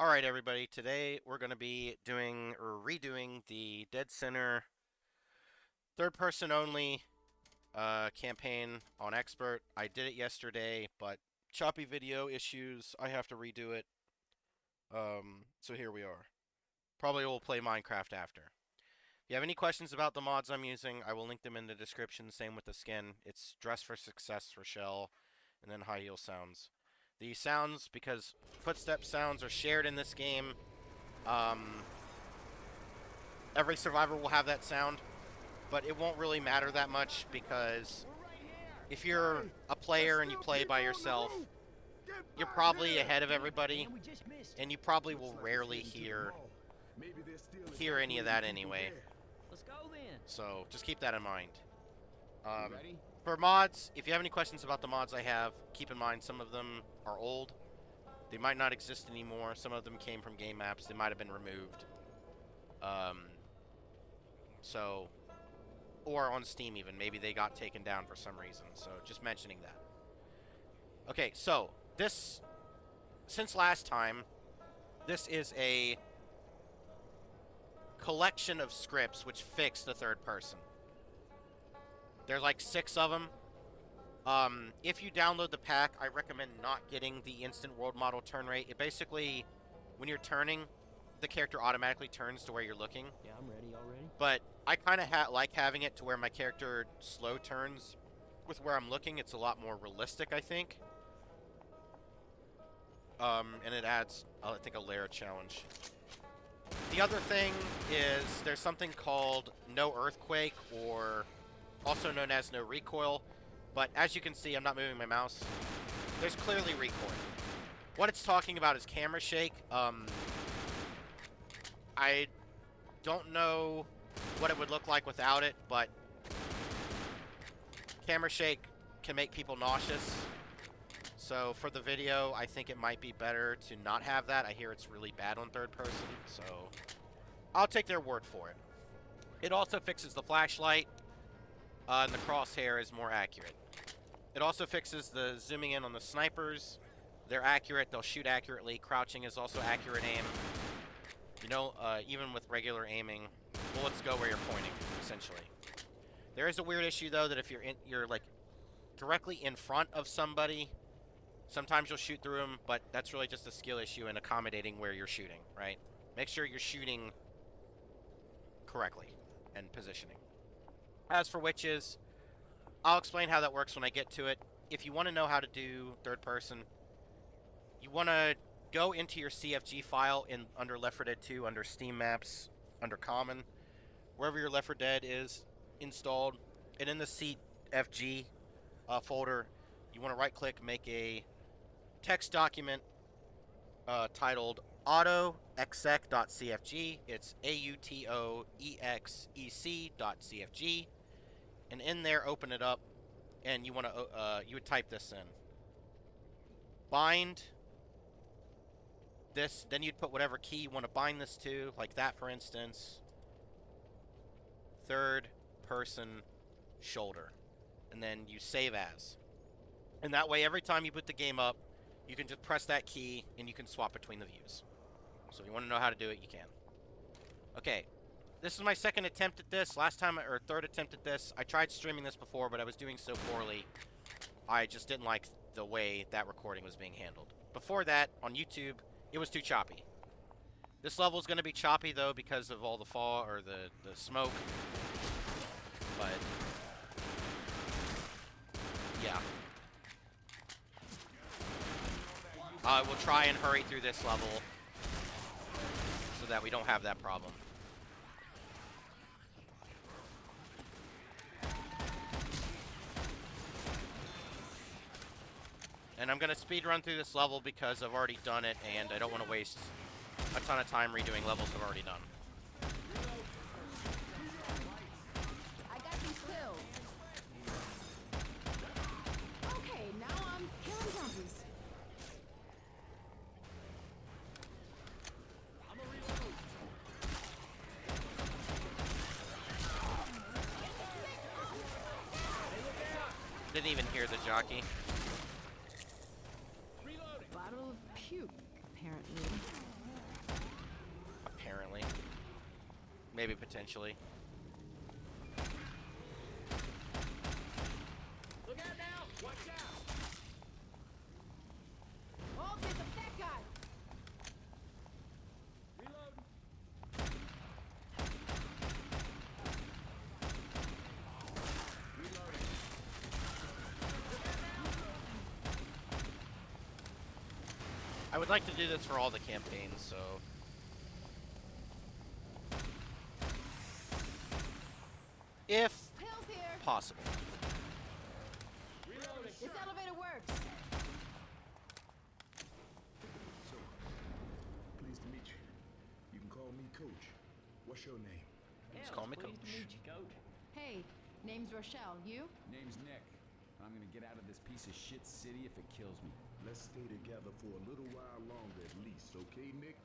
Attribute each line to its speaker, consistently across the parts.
Speaker 1: Alright everybody, today we're going to be doing or redoing the Dead Center third person only campaign on Expert. I did it yesterday, but choppy video issues, I have to redo it. So here we are. Probably will play Minecraft after. If you have any questions about the mods I'm using, I will link them in the description. Same with the skin. It's Dress for Success for Shell, and then High Heel Sounds. The sounds, because footstep sounds are shared in this game, um, every survivor will have that sound, but it won't really matter that much because if you're a player and you play by yourself, you're probably ahead of everybody, and you probably will rarely hear any of that anyway.
Speaker 2: Let's go then.
Speaker 1: So just keep that in mind. For mods, if you have any questions about the mods I have, keep in mind some of them are old. They might not exist anymore. Some of them came from game maps. They might have been removed. So, or on Steam even. Maybe they got taken down for some reason. So just mentioning that. Okay, so this, since last time, this is a collection of scripts which fix the third person. There's like 6 of them. If you download the pack, I recommend not getting the instant world model turn rate. It basically, when you're turning, the character automatically turns to where you're looking.
Speaker 2: Yeah, I'm ready already.
Speaker 1: But I kind of like having it to where my character slow turns with where I'm looking. It's a lot more realistic, I think. And it adds, I think, a layer challenge. The other thing is there's something called no earthquake, or also known as no recoil. But as you can see, I'm not moving my mouse. There's clearly recoil. What it's talking about is camera shake. I don't know what it would look like without it, but camera shake can make people nauseous. So for the video, I think it might be better to not have that. I hear it's really bad on third person, so I'll take their word for it. It also fixes the flashlight, and the crosshair is more accurate. It also fixes the zooming in on the snipers. They're accurate, they'll shoot accurately. Crouching is also accurate aim. You know, even with regular aiming, bullets go where you're pointing, essentially. There is a weird issue, though, that if you're like directly in front of somebody, sometimes you'll shoot through them, but that's really just a skill issue in accommodating where you're shooting, right? Make sure you're shooting correctly and positioning. As for witches, I'll explain how that works when I get to it. If you want to know how to do third person, you want to go into your CFG file under Left 4 Dead 2, under Steam Maps, under Common, wherever your Left 4 Dead is installed, and in the CFG folder, you want to right-click, make a text document titled autoexec.cfg. It's autoexec.cfg, and in there, open it up, and you want to you would type this in. Bind this, then you'd put whatever key you want to bind this to, like that, for instance. Third person shoulder, and then you save as. And that way, every time you put the game up, you can just press that key and you can swap between the views. So if you want to know how to do it, you can. Okay, this is my second attempt at this. Last time, or third attempt at this. I tried streaming this before, but I was doing so poorly, I just didn't like the way that recording was being handled. Before that, on YouTube, it was too choppy. This level is going to be choppy, though, because of all the fog, or the smoke. But yeah. We'll try and hurry through this level so that we don't have that problem. And I'm going to speed run through this level because I've already done it, and I don't want to waste a ton of time redoing levels I've already done.
Speaker 3: I got these pills. Okay, now I'm killing zombies.
Speaker 1: Didn't even hear the jockey.
Speaker 3: Bottle of puke, apparently.
Speaker 1: Maybe potentially.
Speaker 2: Look out now! Watch out!
Speaker 3: Oh, there's a fat guy.
Speaker 2: Reload!
Speaker 1: I would like to do this for all the campaigns, so... if
Speaker 3: Pills here.
Speaker 1: possible.
Speaker 2: Reloading!
Speaker 3: This elevator works.
Speaker 4: So, pleased to meet you. You can call me Coach. What's your name?
Speaker 1: Just
Speaker 2: Hell,
Speaker 1: call me
Speaker 2: pleased
Speaker 1: Coach.
Speaker 2: to meet you, Coach.
Speaker 3: Hey, name's Rochelle. You?
Speaker 5: Name's Nick. I'm gonna get out of this piece of shit city if it kills me.
Speaker 4: Let's stay together for a little while longer at least, okay, Nick?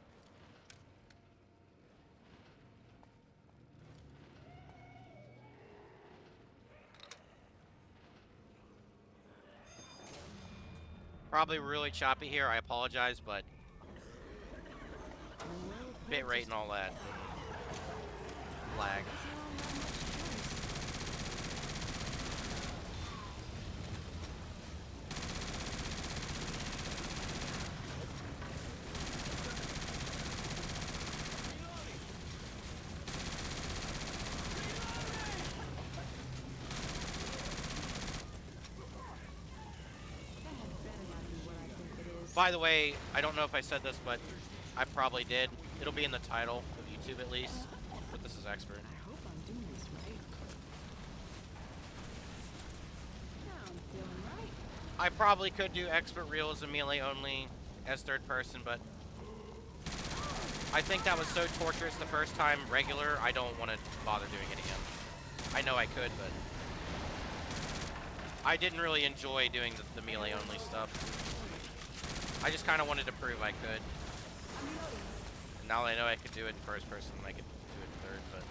Speaker 1: Probably really choppy here, I apologize, but... bitrate and all that. Lag. By the way, I don't know if I said this, but I probably did. It'll be in the title of YouTube at least, but this is expert.
Speaker 3: I hope I'm doing this right. Now I'm feeling right.
Speaker 1: I probably could do expert realism melee only as third person, but I think that was so torturous the first time regular, I don't want to bother doing it again. I know I could, but I didn't really enjoy doing the melee only stuff. I just kind of wanted to prove I could. And now that I know I could do it in first person, I could do it in third, but...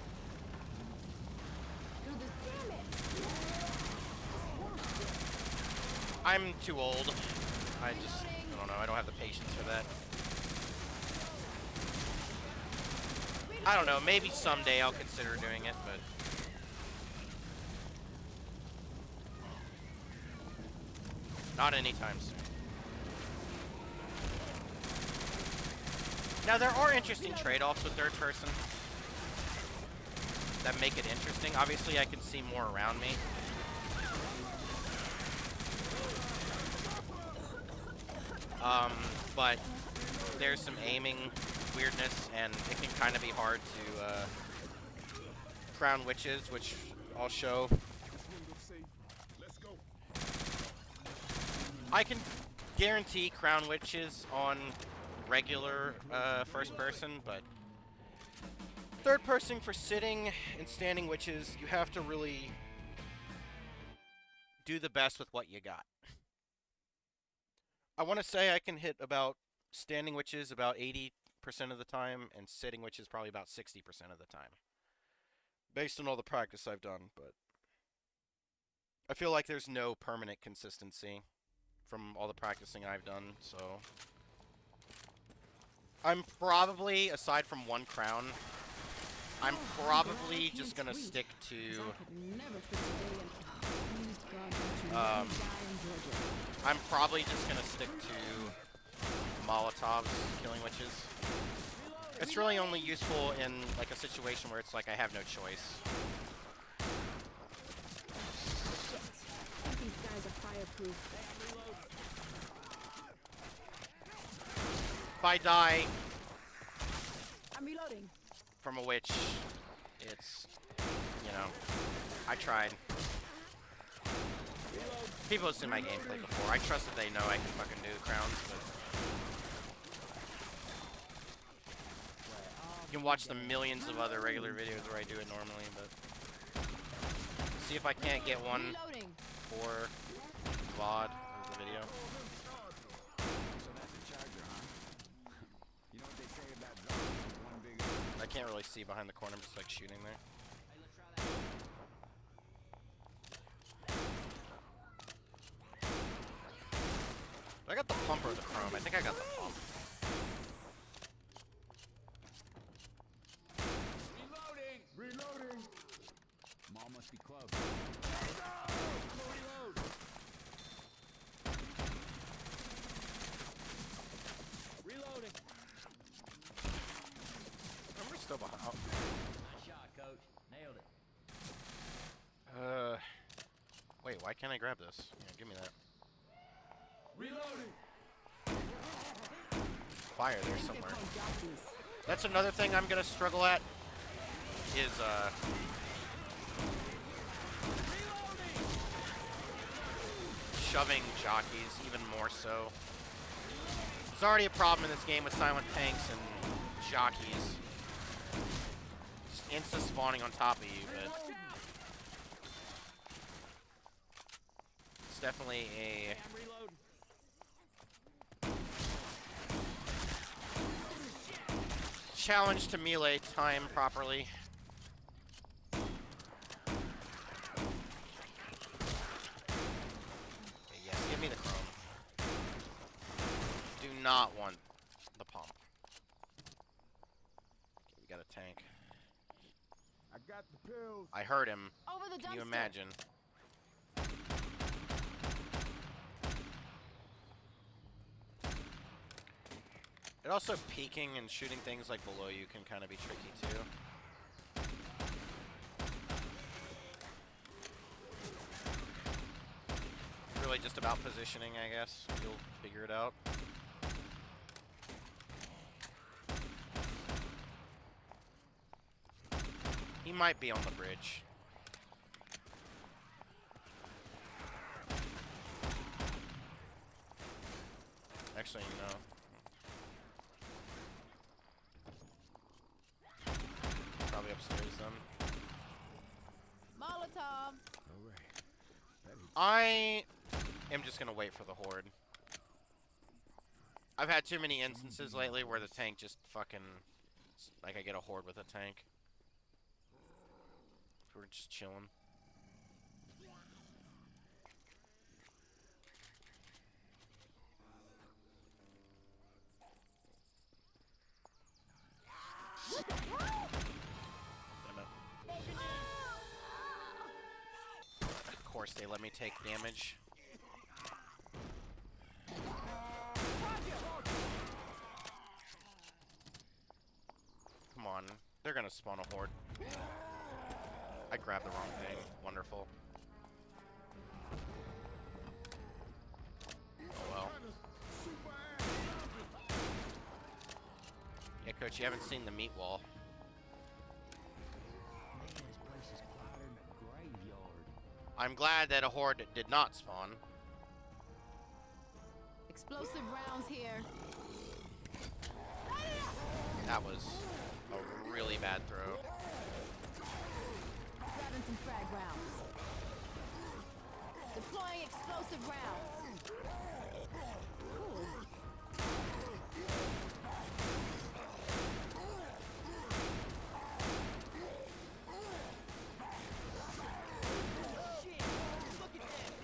Speaker 3: Do this, damn it.
Speaker 1: I'm too old. I don't know, I don't have the patience for that. I don't know, maybe someday I'll consider doing it, but... not anytime soon. Now, there are interesting trade-offs with third person that make it interesting. Obviously, I can see more around me. But there's some aiming weirdness, and it can kind of be hard to crown witches, which I'll show.
Speaker 4: Let's go.
Speaker 1: I can guarantee crown witches on regular first person, but third person for sitting and standing witches, you have to really do the best with what you got. I want to say I can hit about standing witches about 80% of the time, and sitting witches probably about 60% of the time, based on all the practice I've done, but I feel like there's no permanent consistency from all the practicing I've done, so... I'm probably, aside from one crown, I'm probably just gonna stick to... I'm probably just gonna stick to Molotovs, killing witches. It's really only useful in, like, a situation where it's like I have no choice.
Speaker 3: These guys are fireproof.
Speaker 1: If I die
Speaker 3: I'm reloading.
Speaker 1: from a witch, it's, you know, I tried. People have seen my gameplay before. I trust that they know I can fucking do crowns, but... you can watch the millions of other regular videos where I do it normally, but... see if I can't get one
Speaker 3: Reloading.
Speaker 1: for VOD of the video.
Speaker 5: So that's a charger, huh? You know what they say about zombies? One big...
Speaker 1: I can't really see behind the corner, I'm just like shooting there. I got the pump or the chrome. I think I got the pump.
Speaker 2: Reloading!
Speaker 1: why can't I grab this? Yeah, give me that.
Speaker 2: Reloading.
Speaker 1: Fire there somewhere. That's another thing I'm gonna struggle at. Is shoving jockeys even more so. There's already a problem in this game with silent tanks and jockeys. Just insta spawning on top of you, but it's definitely a
Speaker 2: I'm reloading.
Speaker 1: challenge to melee time properly. Okay, yes, give me the chrome. Do not want the pump. Okay, we got a tank.
Speaker 4: I got the pills.
Speaker 1: I heard him.
Speaker 3: Over the
Speaker 1: Can you
Speaker 3: dumpster.
Speaker 1: imagine? It also peeking and shooting things like below you can kind of be tricky too. Really just about positioning, I guess. You'll figure it out. He might be on the bridge. Actually, no. Probably upstairs then.
Speaker 3: Molotov.
Speaker 4: All right. That is
Speaker 1: I am just gonna wait for the horde. I've had too many instances lately where the tank just fucking... Like, I get a horde with a tank. We're just chilling. Damn it. Of course they let me take damage. Come on. They're gonna spawn a horde. I grabbed the wrong thing. Wonderful. Oh well. Yeah, Coach, you haven't seen the meat wall.
Speaker 5: Man, this place is quieter than a graveyard.
Speaker 1: I'm glad that a horde did not spawn.
Speaker 3: Explosive rounds here.
Speaker 1: That was a really bad throw.
Speaker 3: Grabbing some frag rounds. Deploying explosive rounds. Cool.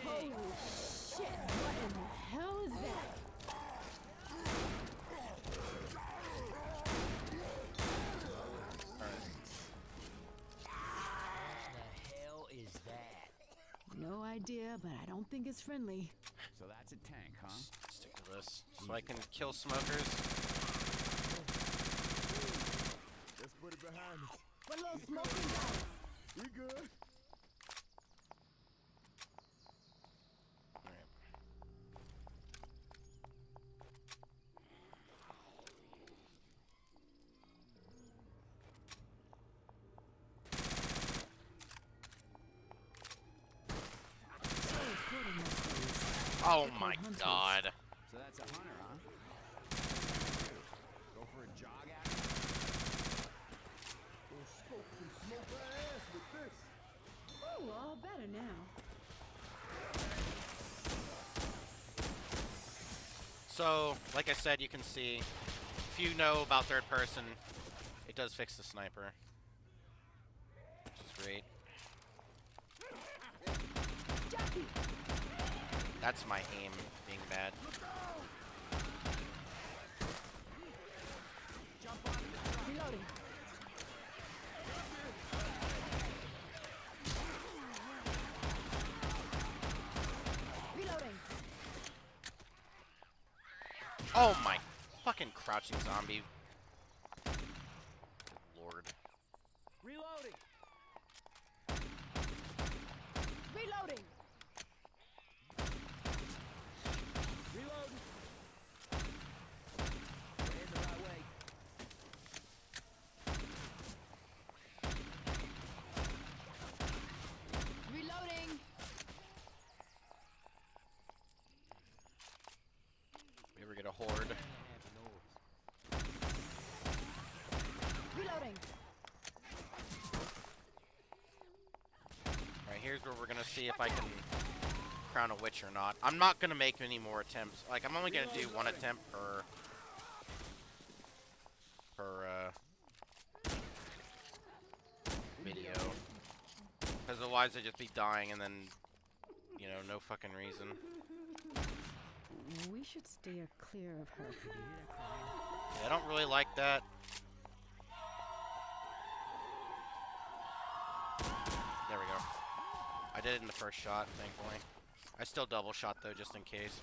Speaker 3: Holy shit, what in the hell is that?
Speaker 5: The hell is that?
Speaker 3: No idea, but I don't think it's friendly.
Speaker 5: So that's a tank, huh?
Speaker 1: Stick to this so I can kill smokers.
Speaker 4: Let's put it behind us.
Speaker 3: What little smoking guys?
Speaker 4: We good.
Speaker 1: Alright. Oh my god.
Speaker 5: So that's a hunter, huh? Go for a jog at him?
Speaker 4: Gonna smoke some smoke our ass with this.
Speaker 3: Ooh, all better now.
Speaker 1: So, like I said, you can see, if you know about third person, it does fix the sniper. Which is great.
Speaker 3: Jockey!
Speaker 1: That's my aim being bad.
Speaker 3: Reloading. Reloading.
Speaker 1: Oh my fucking crouching zombie. Lord.
Speaker 2: Reloading.
Speaker 3: Reloading.
Speaker 1: here's where we're gonna see if I can crown a witch or not. I'm not gonna make any more attempts. Like, I'm only gonna do one attempt per video. Because otherwise I'd just be dying and then, you know, no fucking reason.
Speaker 3: We should steer clear of her.
Speaker 1: Yeah, I don't really like that. There we go. I did it in the first shot, thankfully. I still double shot though, just in case.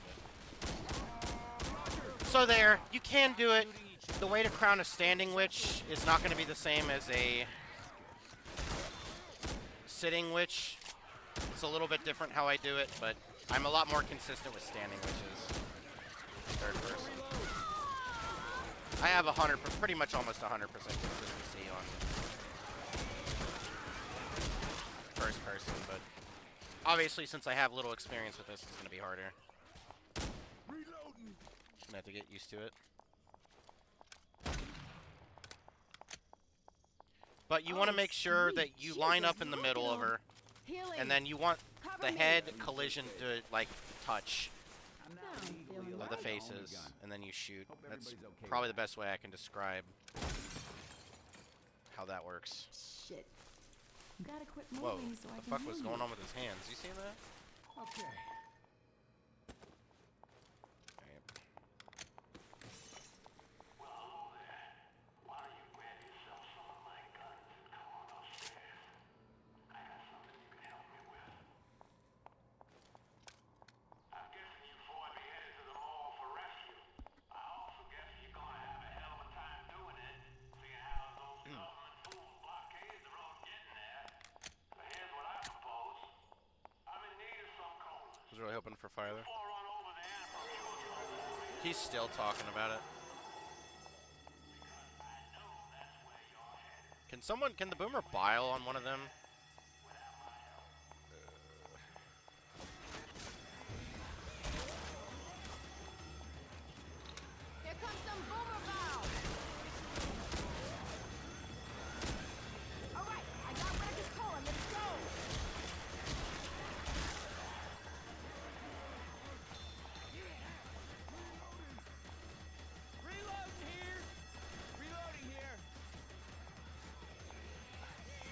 Speaker 1: But... So there, you can do it. The way to crown a standing witch is not going to be the same as a sitting witch. It's a little bit different how I do it, but I'm a lot more consistent with standing witches. Third person. I have pretty much almost 100% consistency on first person, but obviously since I have little experience with this, it's going to be harder.
Speaker 4: Reloading.
Speaker 1: I have to get used to it. But you want to make sure that you line up in the middle of her,
Speaker 3: Healing.
Speaker 1: and then you want
Speaker 3: Cover
Speaker 1: the
Speaker 3: me.
Speaker 1: head collision to, like, touch
Speaker 5: I'm not
Speaker 3: No,
Speaker 5: legally
Speaker 3: feeling
Speaker 1: of
Speaker 5: allowed
Speaker 1: the
Speaker 5: to own a
Speaker 1: faces,
Speaker 5: gun.
Speaker 1: and then you shoot.
Speaker 5: Hope
Speaker 1: That's
Speaker 5: everybody's okay
Speaker 1: probably the
Speaker 5: with
Speaker 1: best way I can describe how that works.
Speaker 3: Shit. Gotta quit
Speaker 1: Whoa,
Speaker 3: moving so I
Speaker 1: the
Speaker 3: can
Speaker 1: fuck
Speaker 3: heal
Speaker 1: was
Speaker 3: you.
Speaker 1: going on with his hands? You see that?
Speaker 4: Okay.
Speaker 1: Alright. I was really hoping for fire there. He's still talking about it. Can the boomer bile on one of them?
Speaker 3: Here comes some boomer bow. All right, I got Racket's calling. Let's go.
Speaker 2: Reloading here. Reloading here.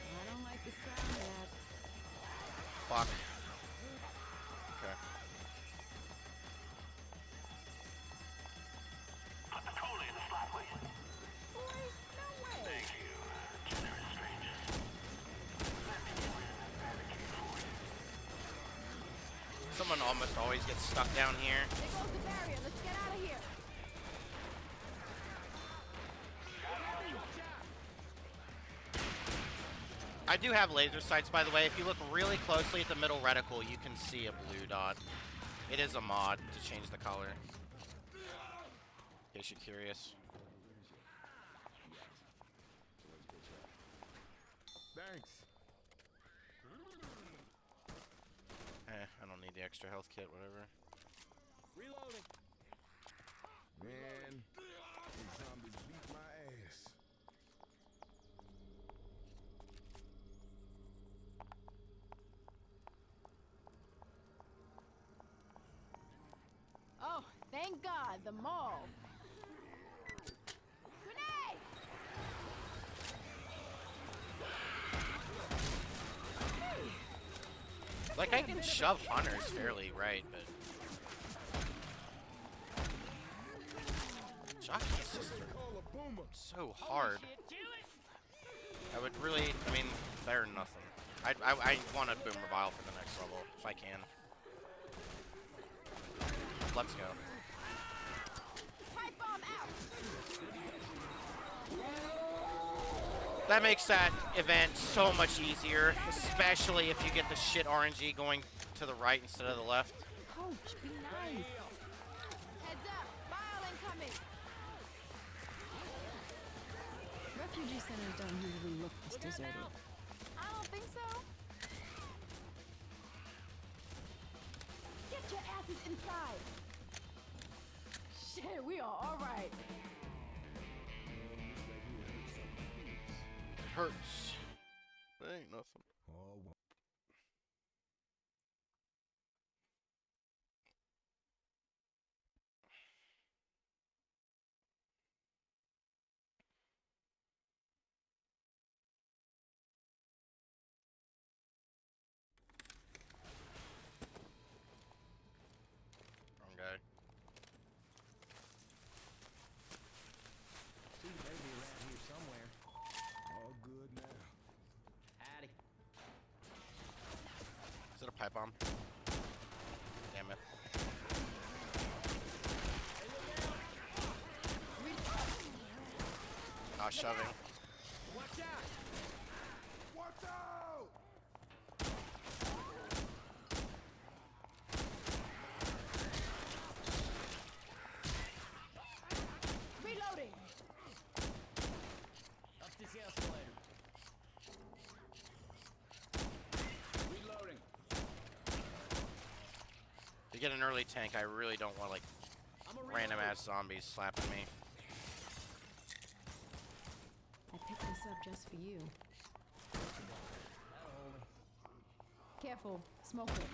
Speaker 3: I don't like the sound of that.
Speaker 1: Fuck. Okay.
Speaker 3: Boy, no way.
Speaker 1: Someone almost always gets stuck down here.
Speaker 3: There goes the barrier. Let's get out of here.
Speaker 1: I do have laser sights, by the way. If you look really closely at the middle reticle, you can see a blue dot. It is a mod to change the color. In case you're curious.
Speaker 4: Thanks.
Speaker 1: I don't need the extra health kit, whatever.
Speaker 2: Reloading.
Speaker 4: Man, these zombies beat my ass.
Speaker 3: Oh, thank God, the mall. Grenade!
Speaker 1: Like, I can shove hunters fairly right, but... Jockey is just
Speaker 4: Call a boomer.
Speaker 1: so hard.
Speaker 2: Shit, kill it.
Speaker 1: I would really, I mean, better than nothing. I want a boomer vial for the next level, if I can. Let's go.
Speaker 3: Pipe bomb out!
Speaker 1: That makes that event so much easier, especially if you get the shit RNG going to the right instead of the left.
Speaker 3: Coach, be nice. Heads up, bile incoming. Refugee centers don't usually look this deserted. I don't think so. Get your asses inside. Shit, we are all right.
Speaker 1: It hurts. It ain't nothing.
Speaker 4: Oh,
Speaker 1: pipe bomb. Damn it. Not shoving.
Speaker 2: Watch out!
Speaker 4: Watch out!
Speaker 3: Reloading.
Speaker 2: Up this escalator. Reloading.
Speaker 1: To get an early tank, I really don't want like
Speaker 2: I'm a
Speaker 1: random ass zombies slapping me.
Speaker 3: I picked this up just for you. Careful, smoke it.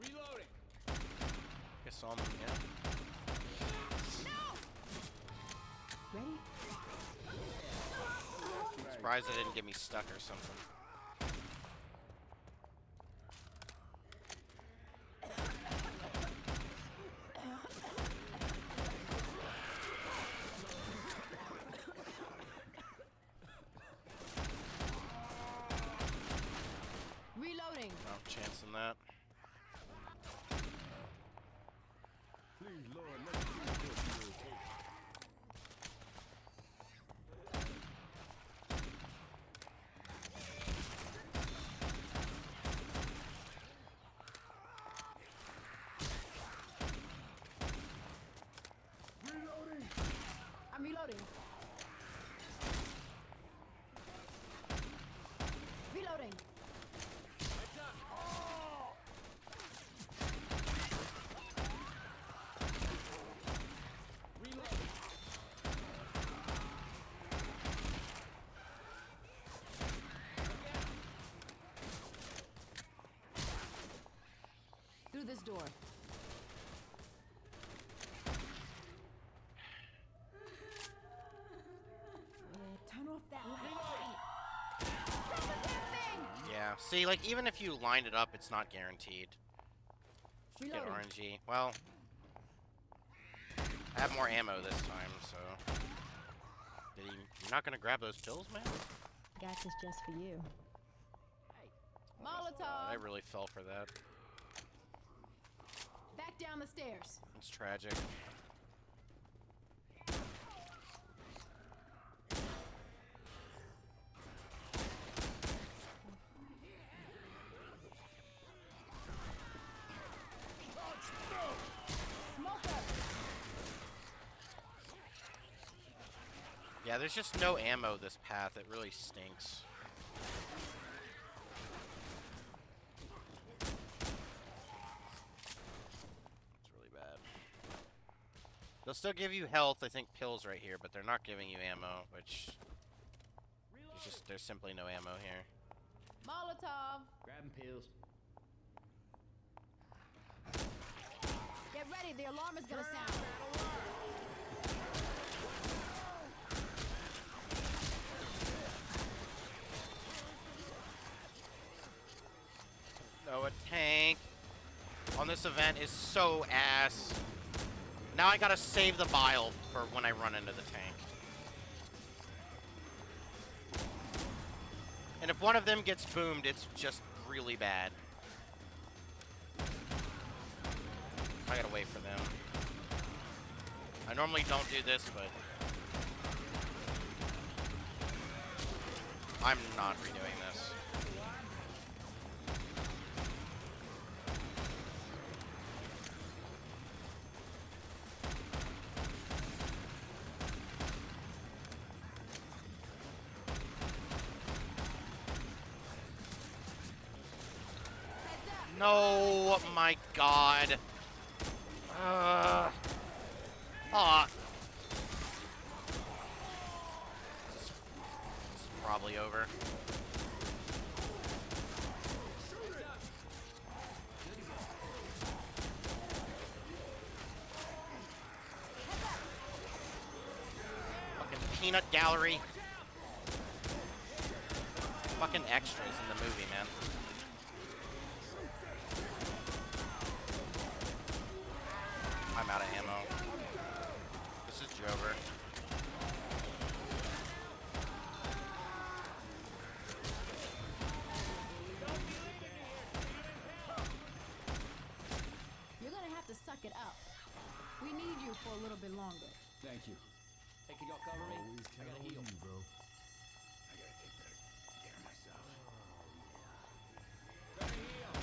Speaker 2: Reloading.
Speaker 1: Guess I'm, yeah.
Speaker 3: Ready?
Speaker 1: Surprised it didn't get me stuck or something.
Speaker 3: Reloading.
Speaker 1: No chance in that.
Speaker 4: Please, Lord, let me do this. Reloading!
Speaker 3: I'm reloading. Reloading.
Speaker 2: Heads up. Reloading.
Speaker 3: Through this door. Turn off that light.
Speaker 1: Yeah. See, like even if you lined it up, it's not guaranteed. Get
Speaker 3: Reloading.
Speaker 1: RNG. Well, I have more ammo this time, so. You're not gonna grab those pills, man?
Speaker 3: Got this just for you.
Speaker 1: I
Speaker 3: Molotov.
Speaker 1: really fell for that.
Speaker 3: Back down the stairs.
Speaker 1: It's tragic.
Speaker 3: Smoker.
Speaker 1: Yeah, there's just no ammo this path. It really stinks. It's really bad. They'll still give you health, I think pills right here, but they're not giving you ammo, which there's simply no ammo here.
Speaker 3: Molotov.
Speaker 2: Grabbing pills.
Speaker 3: Get ready. The alarm is gonna sound.
Speaker 1: No, a tank on this event is so ass. Now I gotta save the bile for when I run into the tank. And if one of them gets boomed, it's just really bad. I gotta wait for them. I normally don't do this, but I'm not redoing this. No, my God. This is probably over. Fucking peanut gallery. Fucking extras in the movie, man. I'm out of ammo. This is Jover.
Speaker 5: Thank you.
Speaker 2: Hey, can y'all cover me?
Speaker 4: Always
Speaker 2: I
Speaker 4: count
Speaker 2: gotta
Speaker 4: on
Speaker 2: heal.
Speaker 4: you, bro.
Speaker 5: I gotta take better care of myself.
Speaker 2: Gotta heal.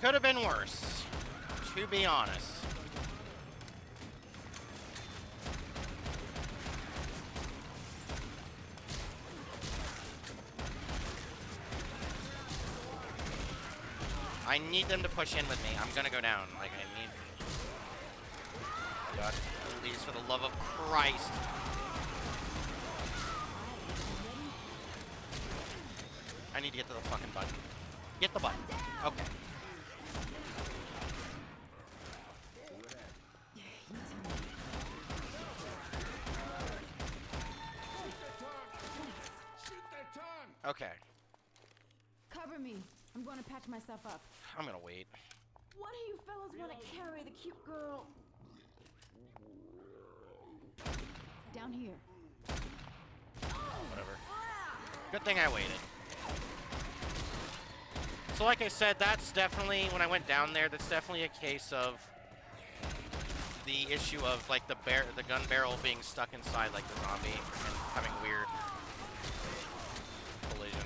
Speaker 1: Could have been worse, to be honest. I need them to push in with me. I'm gonna go down. Like, I need... God, please, for the love of Christ. I need to get to the fucking button. Get the button. Okay.
Speaker 5: Shoot that tongue!
Speaker 1: Okay.
Speaker 3: Cover me. I'm going to patch myself up.
Speaker 1: I'm gonna wait.
Speaker 3: What do you fellas want to carry the cute girl? Down here.
Speaker 1: Whatever. Good thing I waited. So like I said, that's definitely, when I went down there, that's definitely a case of the issue of like the gun barrel being stuck inside like the zombie and having weird collision.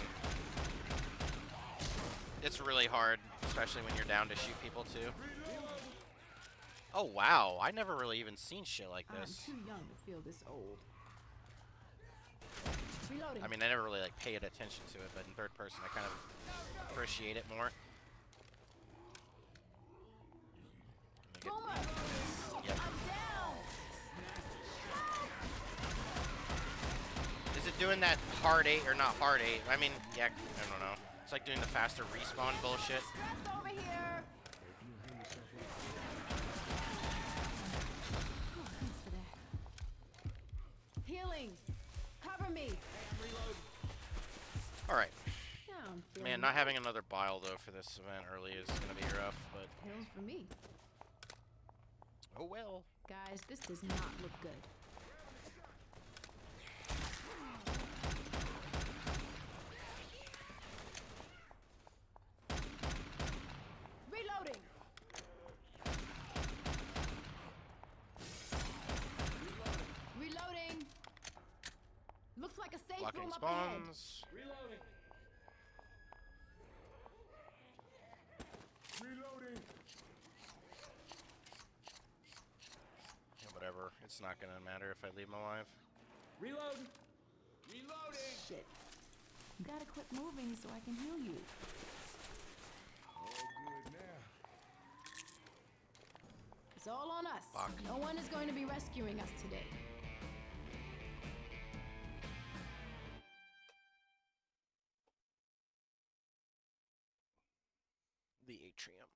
Speaker 1: It's really hard, especially when you're down to shoot people too. Oh wow, I never really even seen shit like this.
Speaker 3: I'm too young to feel this old. Reloading.
Speaker 1: I mean, I never really like paid attention to it, but in third person, I kind of appreciate it more.
Speaker 3: Boomer!
Speaker 1: Yep.
Speaker 3: I'm down!
Speaker 1: Is it doing that hard 8 or not hard 8? I mean, yeah, I don't know. It's like doing the faster respawn bullshit.
Speaker 3: Stress over here! Oh, thanks for that. Healing! Cover me!
Speaker 1: Alright.
Speaker 3: Now I'm feeling
Speaker 1: Man, not having another bile, though, for this event early is gonna be rough, but...
Speaker 3: Hills for me.
Speaker 1: Oh well.
Speaker 3: Guys, this does not look good. Reloading! Reloading! Looks like a safe
Speaker 1: Blocking
Speaker 3: room up ahead.
Speaker 1: spawns.
Speaker 2: Reloading.
Speaker 4: Reloading.
Speaker 1: Yeah, whatever. It's not gonna matter if I leave him alive.
Speaker 2: Reloading. Reloading.
Speaker 3: Shit. You gotta quit moving so I can heal you.
Speaker 4: All good now.
Speaker 3: It's all on us.
Speaker 1: Fuck.
Speaker 3: No one is going to be rescuing us today.
Speaker 1: The atrium.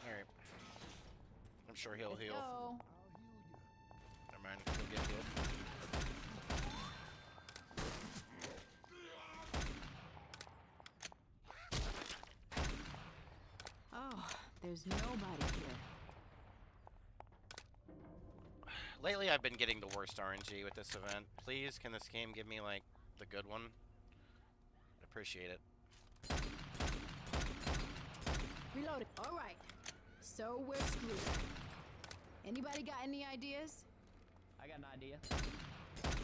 Speaker 1: Alright. I'm sure he'll
Speaker 3: Let's
Speaker 1: heal.
Speaker 3: go.
Speaker 1: Never mind, he'll get healed.
Speaker 3: Oh, there's nobody here.
Speaker 1: Lately, I've been getting the worst RNG with this event. Please, can this game give me, like, the good one? I'd appreciate it.
Speaker 3: Reloading. All right. So we're screwed. Anybody got any ideas?
Speaker 2: I got an idea.
Speaker 6: Picture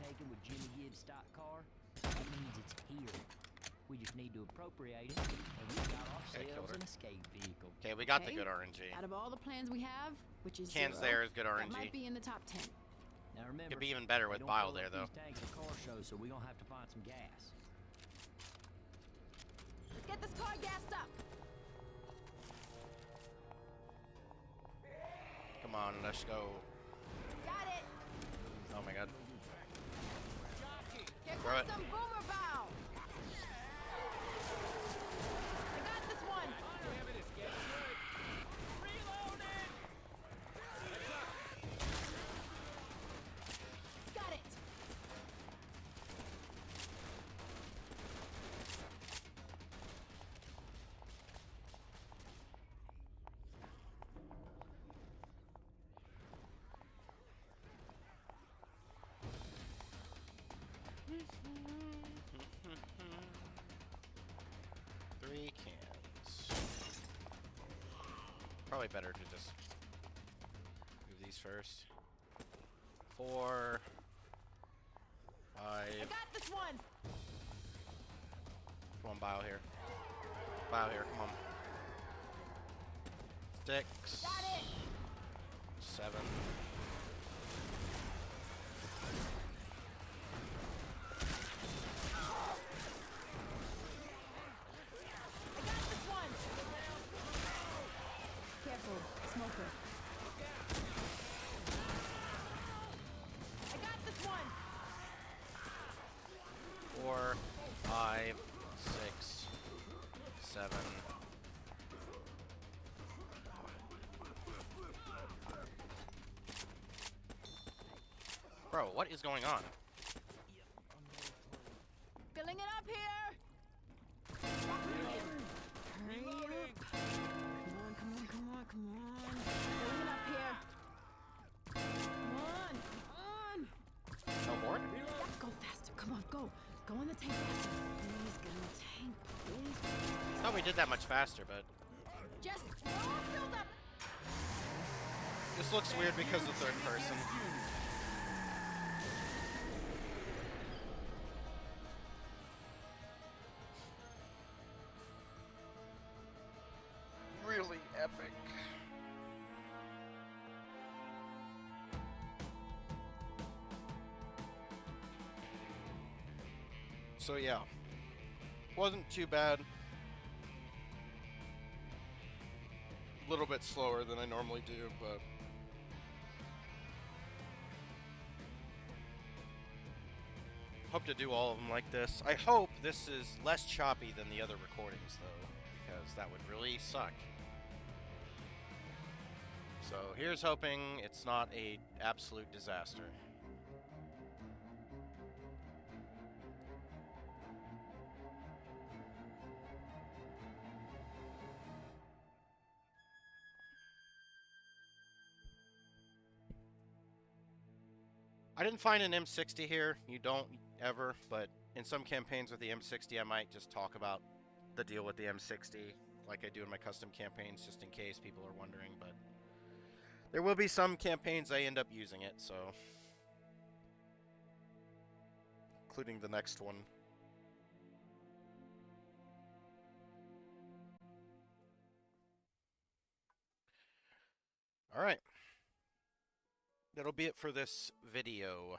Speaker 6: taken with Jimmy Gibbs' stock car. That means it's here. We just need to appropriate it, and we've got ourselves
Speaker 1: killer.
Speaker 6: an escape vehicle.
Speaker 1: Okay, we got the
Speaker 3: Okay.
Speaker 1: good RNG.
Speaker 3: Out of all the plans we have, which is
Speaker 1: Cans
Speaker 3: 0,
Speaker 1: there is good
Speaker 3: that
Speaker 1: RNG.
Speaker 3: might be in the top 10.
Speaker 6: Now remember,
Speaker 1: Could be even better
Speaker 6: they
Speaker 1: with
Speaker 6: don't
Speaker 1: bile
Speaker 6: fill
Speaker 1: there,
Speaker 6: up
Speaker 1: though.
Speaker 6: these tanks at car shows, so we're gonna have to find some gas.
Speaker 3: Let's get this car gassed up.
Speaker 1: Come on, let's go.
Speaker 3: Got it.
Speaker 1: Oh my god.
Speaker 3: Here
Speaker 1: Throw
Speaker 3: comes
Speaker 1: it.
Speaker 3: some boomer bow. I got this one.
Speaker 2: Damn it, it's getting good. Reloading.
Speaker 3: Got it.
Speaker 1: Three cans. Probably better to just move these first. 4, 5.
Speaker 2: I got this one.
Speaker 1: Come on, bio here. Bio here, come on. 6.
Speaker 2: Got it.
Speaker 1: 7.
Speaker 2: I got this one.
Speaker 3: Careful, smoker.
Speaker 2: I got this one.
Speaker 1: 4, 5, 6, 7. Bro, what is going on?
Speaker 2: Filling it up here. Hurry up. Come on. Filling it up here. Come on.
Speaker 1: No board?
Speaker 3: Go faster. Come on, go. Go on the tank faster.
Speaker 2: Please, gun tank. Please.
Speaker 1: I thought we did that much faster, but
Speaker 2: Just all filled up.
Speaker 1: this looks weird because of third person. Really epic. So yeah, wasn't too bad. A little bit slower than I normally do, but hope to do all of them like this. I hope this is less choppy than the other recordings, though, because that would really suck. So here's hoping it's not an absolute disaster. I didn't find an M60 here. You don't ever, but in some campaigns with the M60, I might just talk about the deal with the M60 like I do in my custom campaigns, just in case people are wondering, but there will be some campaigns I end up using it, so including the next one. All right. That'll be it for this video.